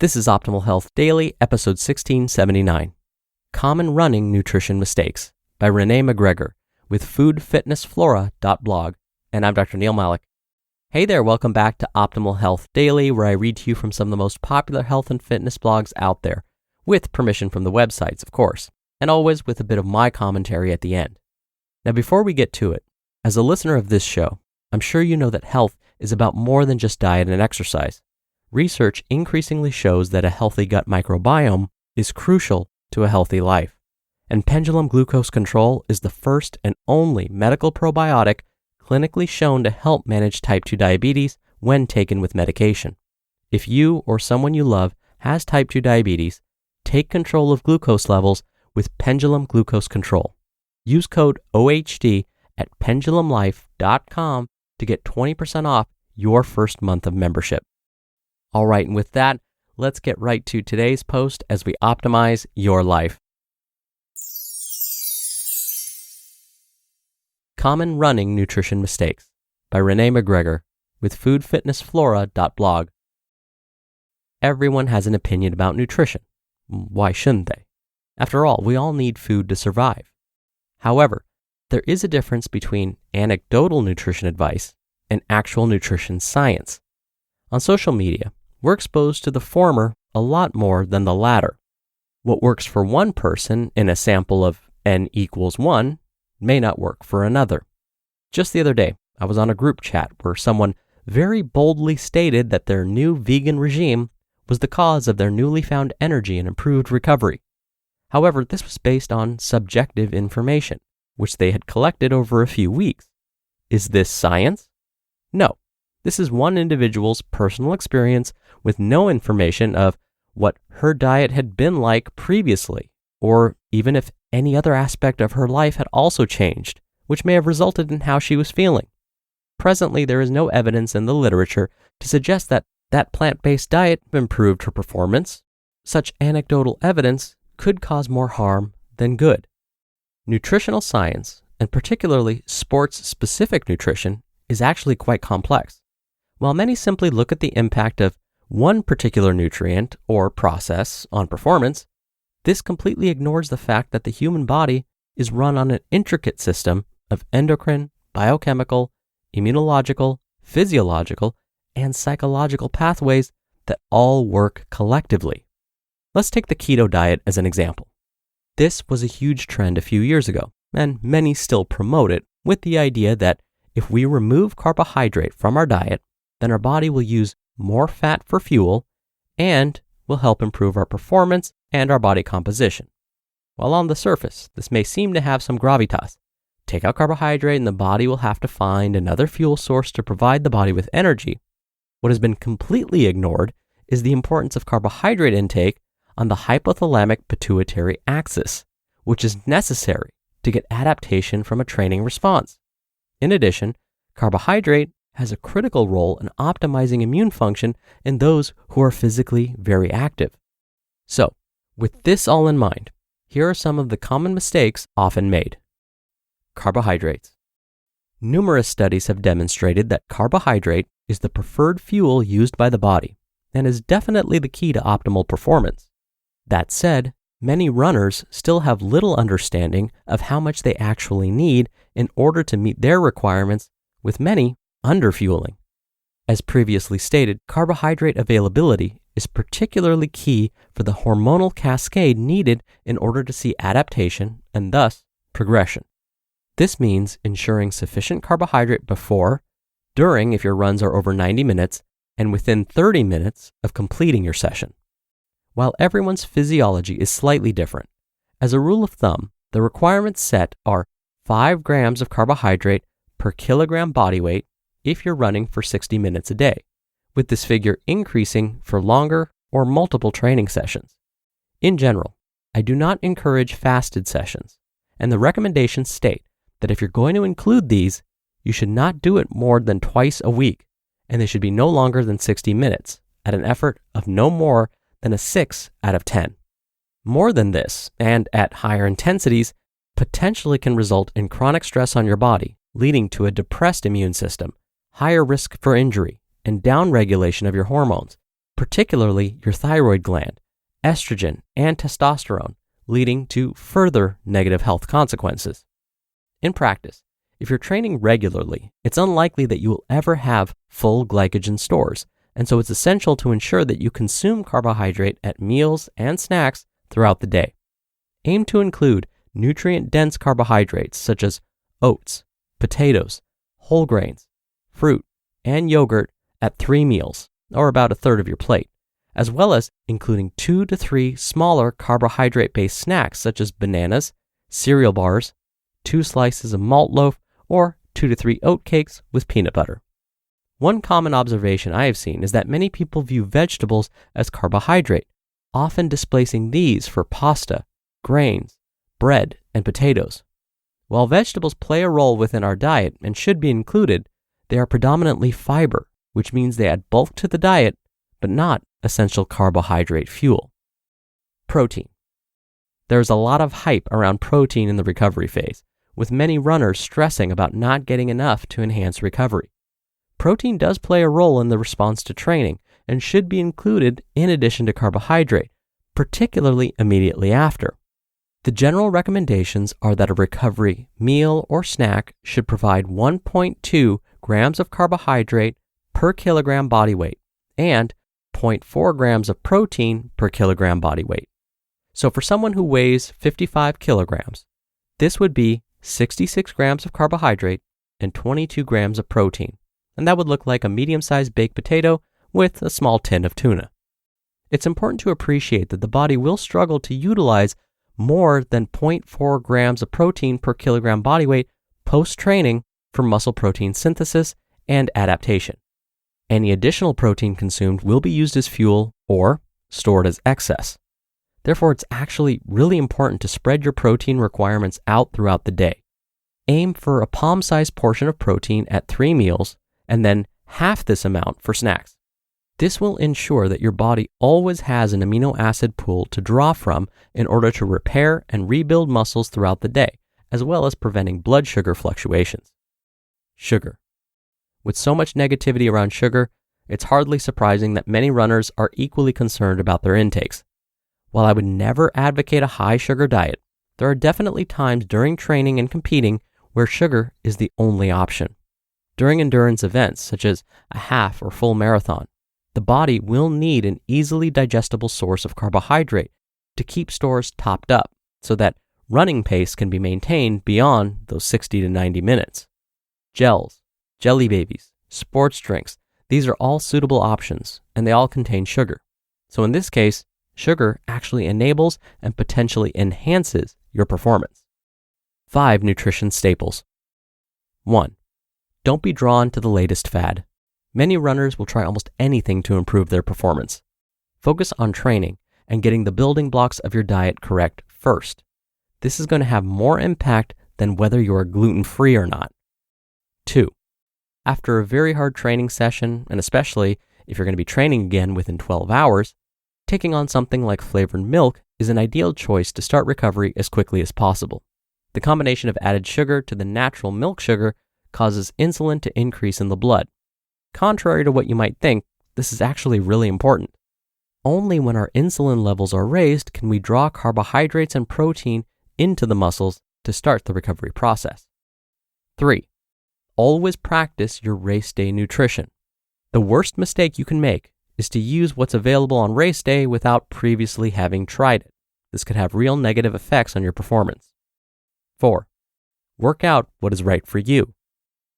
This is Optimal Health Daily, episode 1679. Common Running Nutrition Mistakes by Renee McGregor with foodfitnessflora.blog. And I'm Dr. Neil Malik. Hey there, welcome back to Optimal Health Daily, where I read to you from some of the most popular health and fitness blogs out there, with permission from the websites, of course, and always with a bit of my commentary at the end. Now, before we get to it, as a listener of this show, I'm sure you know that health is about more than just diet and exercise. Research increasingly shows that a healthy gut microbiome is crucial to a healthy life, and pendulum glucose control is the first and only medical probiotic clinically shown to help manage type 2 diabetes when taken with medication. If you or someone you love has type 2 diabetes, take control of glucose levels with pendulum glucose control. Use code OHD at pendulumlife.com to get 20% off your first month of membership. All right, and with that, let's get right to today's post as we optimize your life. Common Running Nutrition Mistakes by Renee McGregor with foodfitnessflora.blog. Everyone has an opinion about nutrition. Why shouldn't they? After all, we all need food to survive. However, there is a difference between anecdotal nutrition advice and actual nutrition science. On social media, we're exposed to the former a lot more than the latter. What works for one person in a sample of n equals 1 may not work for another. Just the other day, I was on a group chat where someone very boldly stated that their new vegan regime was the cause of their newly found energy and improved recovery. However, this was based on subjective information, which they had collected over a few weeks. Is this science? No. This is one individual's personal experience with no information of what her diet had been like previously, or even if any other aspect of her life had also changed, which may have resulted in how she was feeling. Presently, there is no evidence in the literature to suggest that plant-based diet improved her performance. Such anecdotal evidence could cause more harm than good. Nutritional science, and particularly sports-specific nutrition, is actually quite complex. While many simply look at the impact of one particular nutrient or process on performance, this completely ignores the fact that the human body is run on an intricate system of endocrine, biochemical, immunological, physiological, and psychological pathways that all work collectively. Let's take the keto diet as an example. This was a huge trend a few years ago, and many still promote it with the idea that if we remove carbohydrate from our diet, then our body will use more fat for fuel and will help improve our performance and our body composition. While on the surface, this may seem to have some gravitas. Take out carbohydrate and the body will have to find another fuel source to provide the body with energy. What has been completely ignored is the importance of carbohydrate intake on the hypothalamic pituitary axis, which is necessary to get adaptation from a training response. In addition, carbohydrate has a critical role in optimizing immune function in those who are physically very active. So, with this all in mind, here are some of the common mistakes often made. Carbohydrates. Numerous studies have demonstrated that carbohydrate is the preferred fuel used by the body and is definitely the key to optimal performance. That said, many runners still have little understanding of how much they actually need in order to meet their requirements, with many underfueling. As previously stated, carbohydrate availability is particularly key for the hormonal cascade needed in order to see adaptation and thus progression. This means ensuring sufficient carbohydrate before, during if your runs are over 90 minutes, and within 30 minutes of completing your session. While everyone's physiology is slightly different, as a rule of thumb, the requirements set are 5 grams of carbohydrate per kilogram body weight if you're running for 60 minutes a day, with this figure increasing for longer or multiple training sessions. In general, I do not encourage fasted sessions, and the recommendations state that if you're going to include these, you should not do it more than twice a week, and they should be no longer than 60 minutes at an effort of no more than a 6 out of 10. More than this, and at higher intensities, potentially can result in chronic stress on your body, leading to a depressed immune system, higher risk for injury, and downregulation of your hormones, particularly your thyroid gland, estrogen, and testosterone, leading to further negative health consequences. In practice, if you're training regularly, it's unlikely that you will ever have full glycogen stores, and so it's essential to ensure that you consume carbohydrate at meals and snacks throughout the day. Aim to include nutrient-dense carbohydrates such as oats, potatoes, whole grains, fruit, and yogurt at 3 meals, or about a third of your plate, as well as including 2 to 3 smaller carbohydrate-based snacks such as bananas, cereal bars, 2 slices of malt loaf, or 2 to 3 oat cakes with peanut butter. One common observation I have seen is that many people view vegetables as carbohydrate, often displacing these for pasta, grains, bread, and potatoes. While vegetables play a role within our diet and should be included, they are predominantly fiber, which means they add bulk to the diet, but not essential carbohydrate fuel. Protein. There's a lot of hype around protein in the recovery phase, with many runners stressing about not getting enough to enhance recovery. Protein does play a role in the response to training and should be included in addition to carbohydrate, particularly immediately after. The general recommendations are that a recovery meal or snack should provide 1.2 grams of carbohydrate per kilogram body weight and 0.4 grams of protein per kilogram body weight. So for someone who weighs 55 kilograms, this would be 66 grams of carbohydrate and 22 grams of protein, and that would look like a medium-sized baked potato with a small tin of tuna. It's important to appreciate that the body will struggle to utilize more than 0.4 grams of protein per kilogram body weight post-training for muscle protein synthesis and adaptation. Any additional protein consumed will be used as fuel or stored as excess. Therefore, it's actually really important to spread your protein requirements out throughout the day. Aim for a palm-sized portion of protein at 3 meals and then half this amount for snacks. This will ensure that your body always has an amino acid pool to draw from in order to repair and rebuild muscles throughout the day, as well as preventing blood sugar fluctuations. Sugar. With so much negativity around sugar, it's hardly surprising that many runners are equally concerned about their intakes. While I would never advocate a high sugar diet, there are definitely times during training and competing where sugar is the only option. During endurance events, such as a half or full marathon, the body will need an easily digestible source of carbohydrate to keep stores topped up so that running pace can be maintained beyond those 60 to 90 minutes. Gels, jelly babies, sports drinks, these are all suitable options, and they all contain sugar. So in this case, sugar actually enables and potentially enhances your performance. 5 nutrition staples. 1. Don't be drawn to the latest fad. Many runners will try almost anything to improve their performance. Focus on training and getting the building blocks of your diet correct first. This is going to have more impact than whether you are gluten-free or not. 2. After a very hard training session, and especially if you're going to be training again within 12 hours, taking on something like flavored milk is an ideal choice to start recovery as quickly as possible. The combination of added sugar to the natural milk sugar causes insulin to increase in the blood. Contrary to what you might think, this is actually really important. Only when our insulin levels are raised can we draw carbohydrates and protein into the muscles to start the recovery process. 3. Always practice your race day nutrition. The worst mistake you can make is to use what's available on race day without previously having tried it. This could have real negative effects on your performance. 4. Work out what is right for you.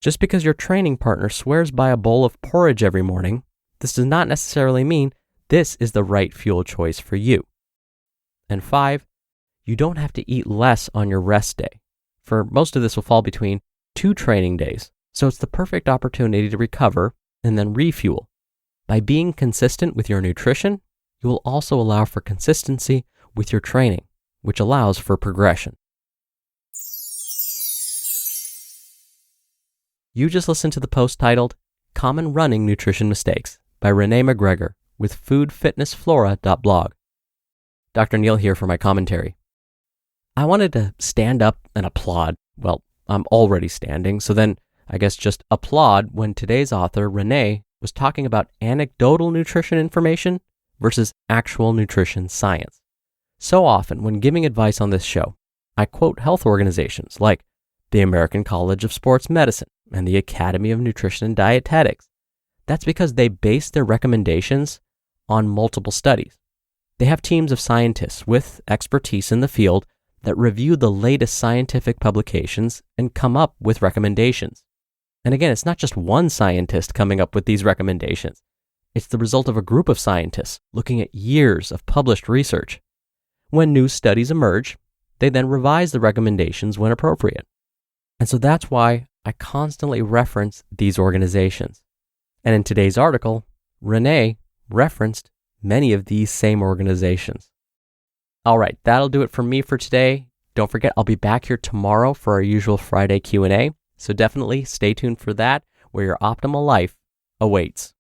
Just because your training partner swears by a bowl of porridge every morning, this does not necessarily mean this is the right fuel choice for you. And 5, you don't have to eat less on your rest day. For most of this will fall between 2 training days, so it's the perfect opportunity to recover and then refuel. By being consistent with your nutrition, you will also allow for consistency with your training, which allows for progression. You just listened to the post titled Common Running Nutrition Mistakes by Renee McGregor with foodfitnessflora.blog. Dr. Neal here for my commentary. I wanted to stand up and applaud. Well, I'm already standing, so then I guess just applaud when today's author, Renee, was talking about anecdotal nutrition information versus actual nutrition science. So often, when giving advice on this show, I quote health organizations like the American College of Sports Medicine and the Academy of Nutrition and Dietetics. That's because they base their recommendations on multiple studies. They have teams of scientists with expertise in the field that review the latest scientific publications and come up with recommendations. And again, it's not just one scientist coming up with these recommendations. It's the result of a group of scientists looking at years of published research. When new studies emerge, they then revise the recommendations when appropriate. And so that's why I constantly reference these organizations. And in today's article, Renee referenced many of these same organizations. All right, that'll do it for me for today. Don't forget, I'll be back here tomorrow for our usual Friday Q&A. So definitely stay tuned for that, where your optimal life awaits.